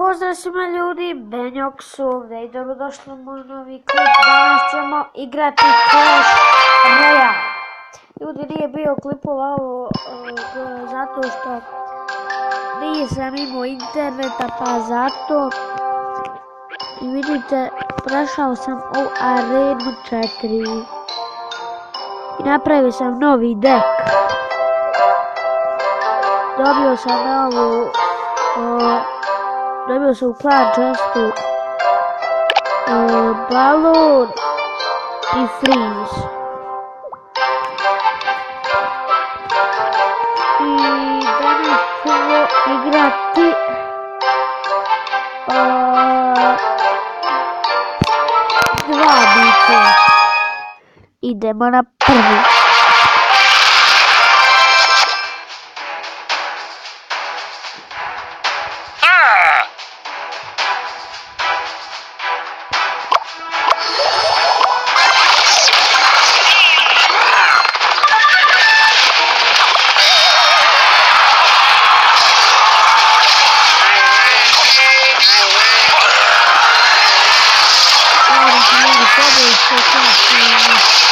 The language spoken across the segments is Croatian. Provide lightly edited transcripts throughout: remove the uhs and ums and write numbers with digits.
Pozdrav svima ljudi, Benjox ovdje i dobrodošli u moj novi klip. Danas ćemo igrati Clash Royale. Ljudi, nije bio klipova ovo zato što nisam imao interneta, pa zato. I vidite, prešao sam u arenu 4 i napravio sam novi deck. Dobio sam u Clan Chestu balon i freeze. I danas ćemo igrati dva bita. Idemo na prvi.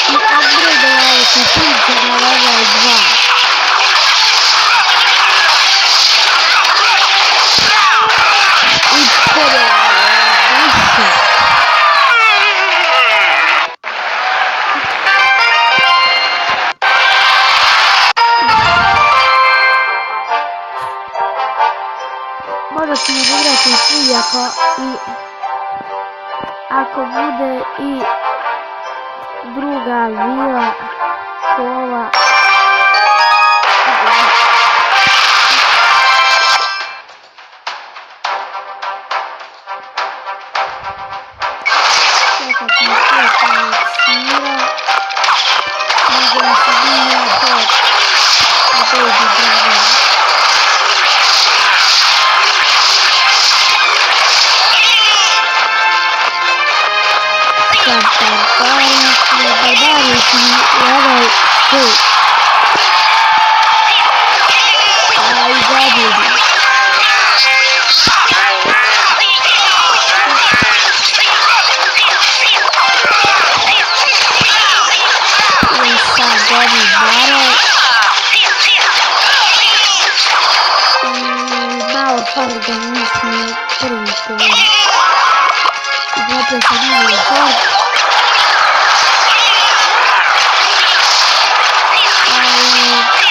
I upgradeovali su pinče na level 2. I pobjegali više. Možda ćemo igrati svi ako bude i druga vila kova. Čekaj ćemo sve koneksira. Možda se nije hod. Baby Dragon. Barbari su level 2. A i zabudi. I sad dobri barel. I malo fali da nismo prvi to. I zato sam imao hod.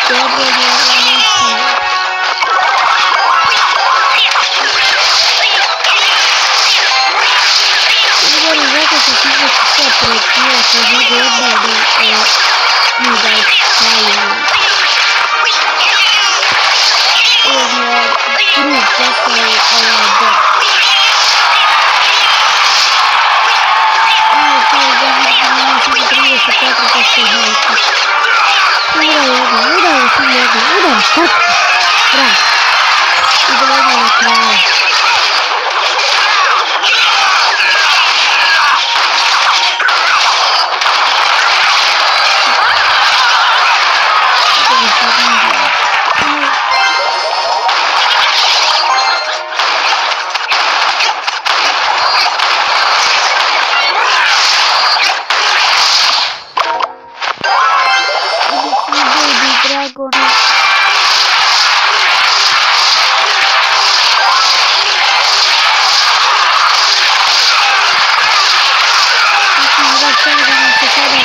Dobro je nešto. Govorim zato što ću izvesti sve projektila kad mogu odmah da ih stavljaju. Ovo mi je drug postao deck. Ovo stavio da mi je samo 34% hajka. Udao sam jedno, tako, bravo, i dolazio na kraju. Dragona. Mislim da se sada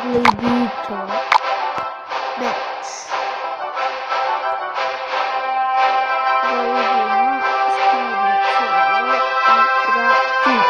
mogli bi to meč. Da vidimo što ćemo igrati.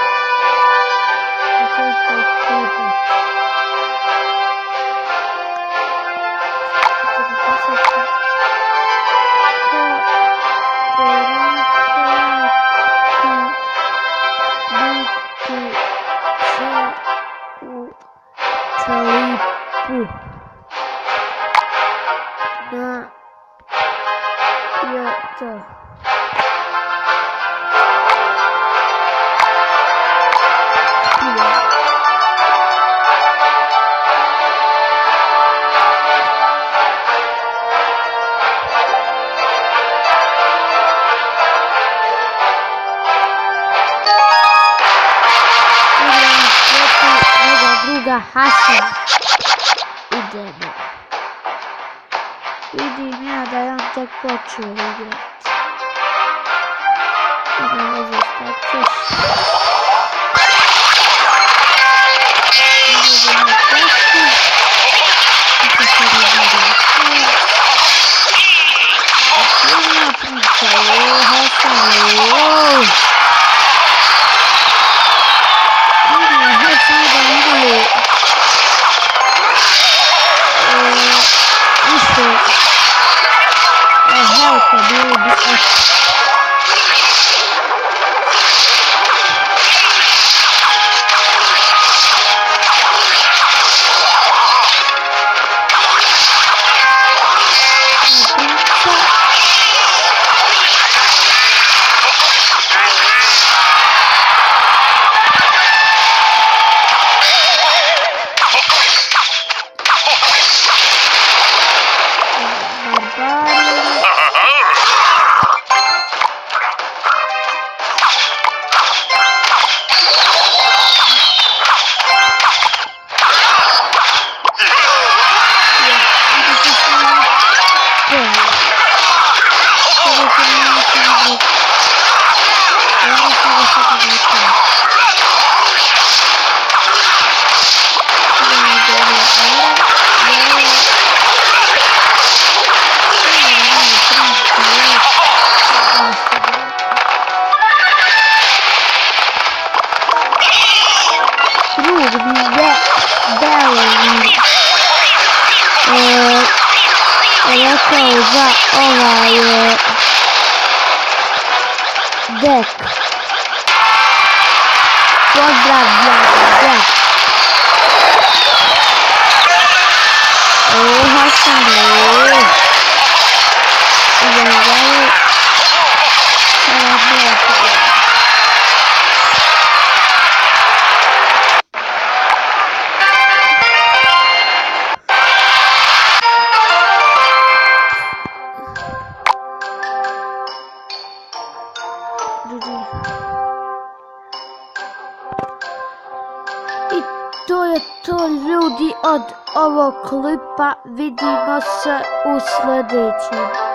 Hasan idemo. Vidim ja da je on tek počeo igrati. Ima veze šta ćeš. Idemo na testu. Ito se razgleda sve. Okrivna priča. Hasan. Rekao za dek. Pozdravljam dek. Hasan. Idemo dalje. I to je to, ljudi, od ovog klipa. Vidimo se u sljedećem.